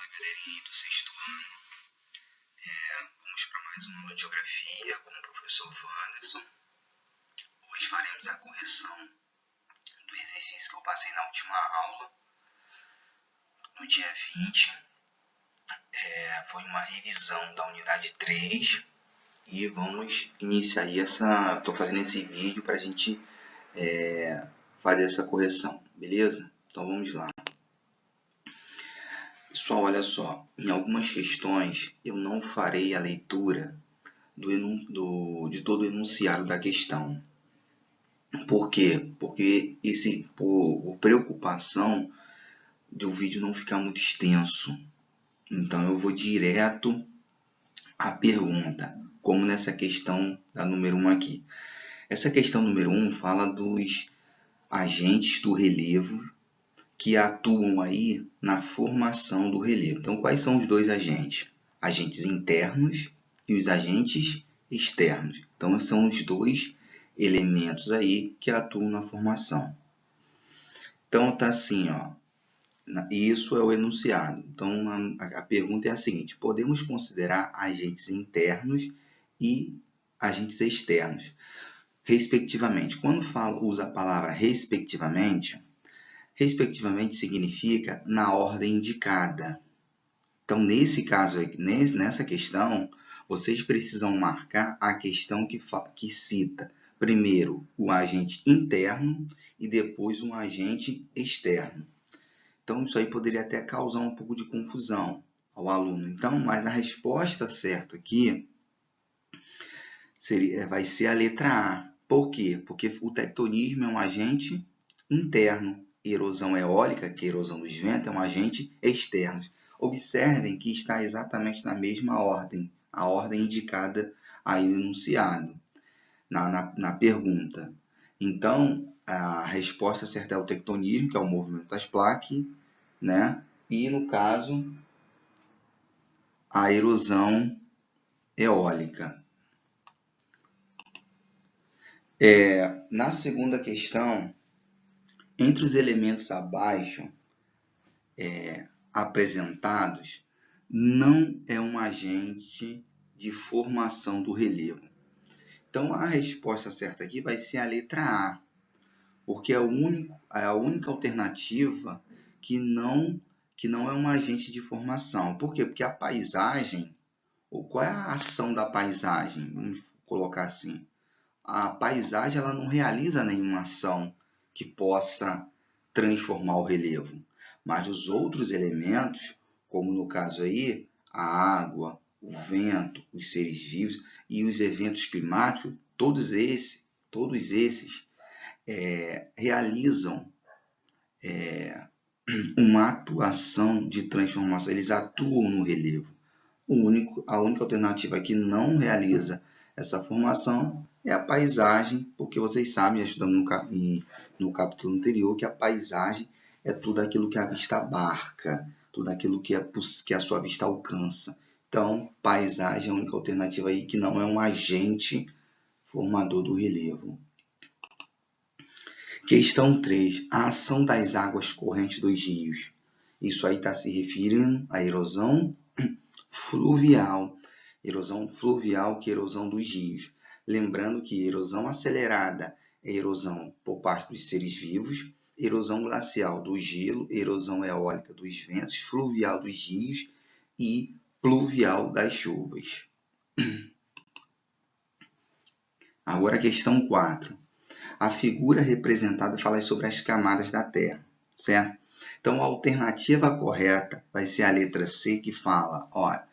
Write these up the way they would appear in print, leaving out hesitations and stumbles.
galerinha aí do sexto ano. Vamos para mais uma aula de geografia com o professor Wanderson. Hoje faremos a correção do exercício que eu passei na última aula, no dia 20. Foi uma revisão da unidade 3 e vamos iniciar aí estou fazendo esse vídeo para a gente fazer essa correção, beleza? Então vamos lá. Pessoal, olha só, em algumas questões eu não farei a leitura de todo o enunciado da questão. Por quê? Porque por preocupação de o vídeo não ficar muito extenso. Então eu vou direto à pergunta, como nessa questão da número 1 aqui. Essa questão número 1 fala dos agentes do relevo que atuam aí na formação do relevo. Então, quais são os dois agentes? Agentes internos e os agentes externos. Então, são os dois elementos aí que atuam na formação. Então, tá assim, ó. Isso é o enunciado. Então, a pergunta é a seguinte: podemos considerar agentes internos e agentes externos, respectivamente. Quando usa a palavra respectivamente significa na ordem indicada. Então, nesse caso, nessa questão, vocês precisam marcar a questão que cita primeiro o agente interno e depois um agente externo. Então, isso aí poderia até causar um pouco de confusão ao aluno. Então, mas a resposta certa aqui vai ser a letra A. Por quê? Porque o tectonismo é um agente interno. Erosão eólica, que é a erosão dos ventos, é um agente externo. Observem que está exatamente na mesma ordem, a ordem indicada aí no enunciado, na pergunta. Então, a resposta certa é o tectonismo, que é o movimento das placas, né? E, no caso, a erosão eólica. Na segunda questão, entre os elementos abaixo apresentados, não é um agente de formação do relevo. Então, a resposta certa aqui vai ser a letra A, porque é a única alternativa que não é um agente de formação. Por quê? Porque a paisagem, ou qual é a ação da paisagem? Vamos colocar assim. A paisagem ela não realiza nenhuma ação que possa transformar o relevo, mas os outros elementos, como no caso aí, a água, o vento, os seres vivos e os eventos climáticos, todos esses realizam uma atuação de transformação, eles atuam no relevo. A única alternativa que não realiza essa formação é a paisagem, porque vocês sabem, estudando no capítulo anterior, que a paisagem é tudo aquilo que a vista abarca, tudo aquilo que a sua vista alcança. Então, paisagem é a única alternativa aí que não é um agente formador do relevo. Questão 3. A ação das águas correntes dos rios. Isso aí está se referindo à erosão fluvial. Erosão fluvial, que é a erosão dos rios. Lembrando que erosão acelerada é erosão por parte dos seres vivos, erosão glacial do gelo, erosão eólica dos ventos, fluvial dos rios e pluvial das chuvas. Agora a questão 4. A figura representada fala sobre as camadas da Terra, certo? Então, a alternativa correta vai ser a letra C, que fala, olha,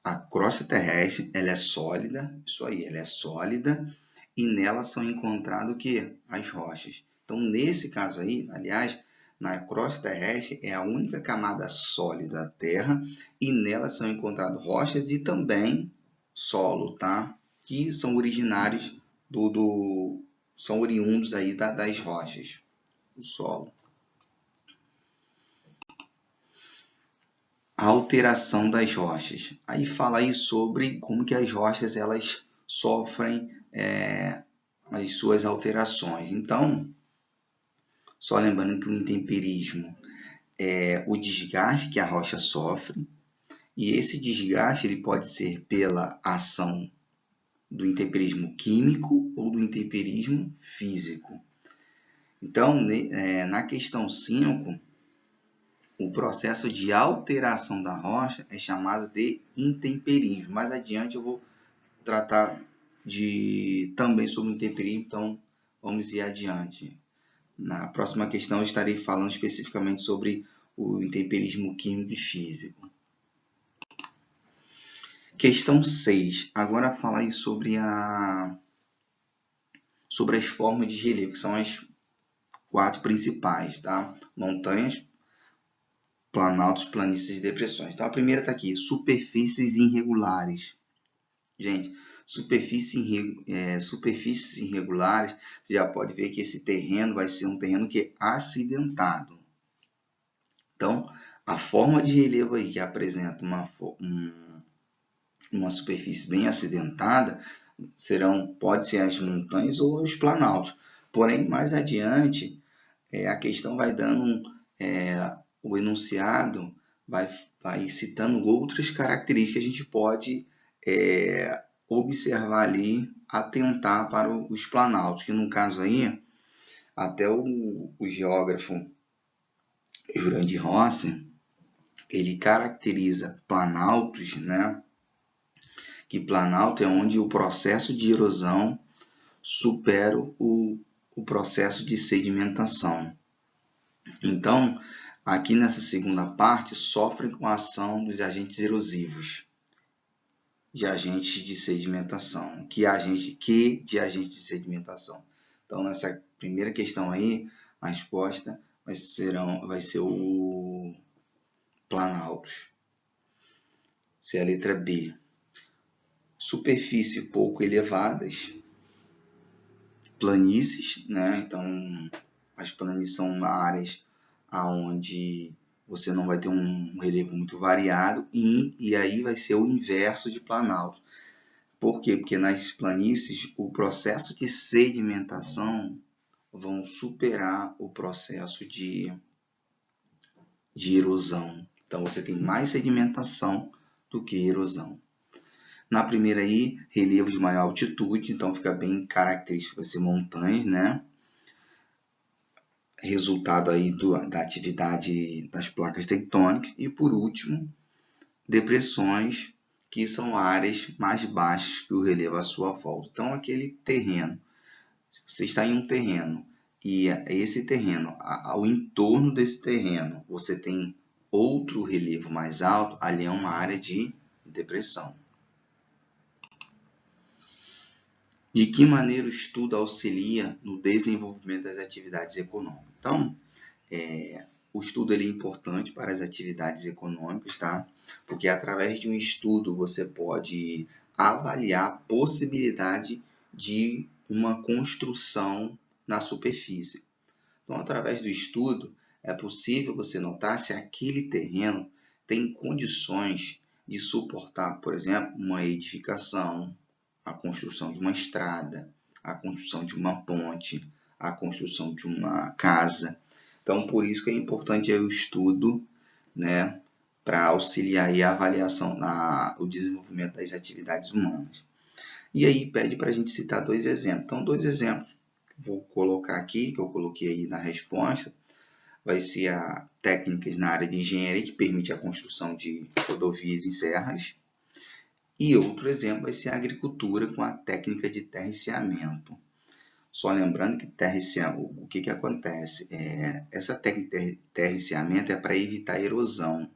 a crosta terrestre ela é sólida, isso aí, ela é sólida, e nela são encontradas o quê? As rochas. Então, nesse caso aí, aliás, na crosta terrestre é a única camada sólida da Terra, e nela são encontradas rochas e também solo, tá? Que são originários são oriundos aí das rochas, do solo. A alteração das rochas. Aí fala aí sobre como que as rochas elas sofrem as suas alterações. Então, só lembrando que o intemperismo o desgaste que a rocha sofre, e esse desgaste ele pode ser pela ação do intemperismo químico ou do intemperismo físico. Então, na questão 5, o processo de alteração da rocha é chamado de intemperismo. Mais adiante eu vou tratar também sobre o intemperismo, então vamos ir adiante. Na próxima questão eu estarei falando especificamente sobre o intemperismo químico e físico. Questão 6. Agora fala aí sobre as formas de relevo, que são as 4 principais, tá? Montanhas, planaltos, planícies e depressões. Então a primeira está aqui, superfícies irregulares. Gente, superfícies irregulares, você já pode ver que esse terreno vai ser um terreno que é acidentado. Então, a forma de relevo aí que apresenta uma superfície bem acidentada pode ser as montanhas ou os planaltos. Porém, mais adiante, a questão vai dando o enunciado vai citando outras características que a gente pode observar ali, atentar para os planaltos, que no caso aí, até o geógrafo Jurandir Rossi, ele caracteriza planaltos, né? Que planalto é onde o processo de erosão supera o processo de sedimentação. Então, aqui nessa segunda parte, sofrem com a ação dos agentes erosivos, de agentes de sedimentação. Que de agente de sedimentação? Então, nessa primeira questão aí, a resposta vai ser o planaltos. Se é a letra B. Superfície pouco elevadas, planícies, né? Então, as planícies são áreas onde você não vai ter um relevo muito variado e aí vai ser o inverso de planalto. Por quê? Porque nas planícies o processo de sedimentação vão superar o processo de erosão. Então você tem mais sedimentação do que erosão. Na primeira aí, relevos de maior altitude, então fica bem característico, vai ser montanhas, né? Resultado aí da atividade das placas tectônicas. E por último, depressões, que são áreas mais baixas que o relevo à sua volta. Então aquele terreno, se você está em um terreno e esse terreno, ao entorno desse terreno, você tem outro relevo mais alto, ali é uma área de depressão. De que maneira o estudo auxilia no desenvolvimento das atividades econômicas? Então, o estudo ele é importante para as atividades econômicas, tá? Porque através de um estudo você pode avaliar a possibilidade de uma construção na superfície. Então, através do estudo, é possível você notar se aquele terreno tem condições de suportar, por exemplo, uma edificação, a construção de uma estrada, a construção de uma ponte, a construção de uma casa. Então, por isso que é importante o estudo, né, para auxiliar a avaliação, o desenvolvimento das atividades humanas. E aí pede para a gente citar 2 exemplos. Então, 2 exemplos que vou colocar aqui, que eu coloquei aí na resposta, vai ser a técnicas na área de engenharia, que permite a construção de rodovias em serras. E outro exemplo vai ser a agricultura com a técnica de terraceamento. Só lembrando que o que acontece? Essa técnica de terraceamento é para evitar erosão,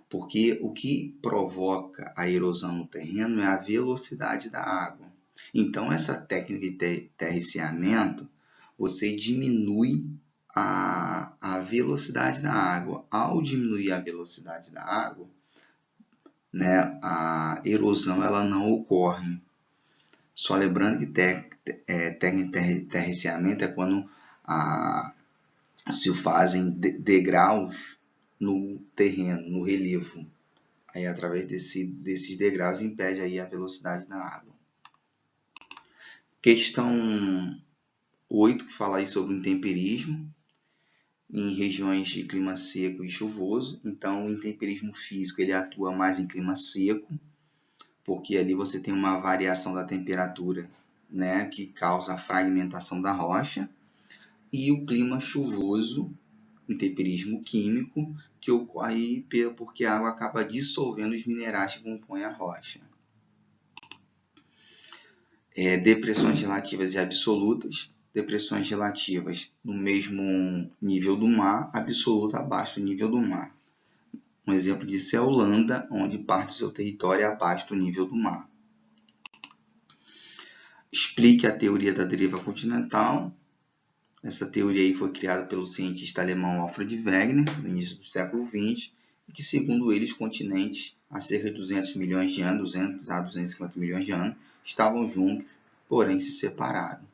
porque o que provoca a erosão no terreno é a velocidade da água. Então, essa técnica de terraceamento, você diminui a velocidade da água. Ao diminuir a velocidade da água, né, a erosão ela não ocorre. Só lembrando que técnica de terraceamento é quando se fazem degraus no terreno, no relevo. Aí, através desses degraus, impede aí a velocidade da água. Questão 8, que fala aí sobre o intemperismo. em regiões de clima seco e chuvoso. Então, o intemperismo físico ele atua mais em clima seco, porque ali você tem uma variação da temperatura, né, que causa a fragmentação da rocha. E o clima chuvoso, intemperismo químico, que ocorre porque a água acaba dissolvendo os minerais que compõem a rocha. Depressões relativas e absolutas. Depressões relativas no mesmo nível do mar, absoluta abaixo do nível do mar. Um exemplo disso é a Holanda, onde parte do seu território é abaixo do nível do mar. Explique a teoria da deriva continental. Essa teoria aí foi criada pelo cientista alemão Alfred Wegener, no início do século XX, e que, segundo ele, os continentes, há cerca de 200 milhões de anos, 200 a 250 milhões de anos, estavam juntos, porém se separaram.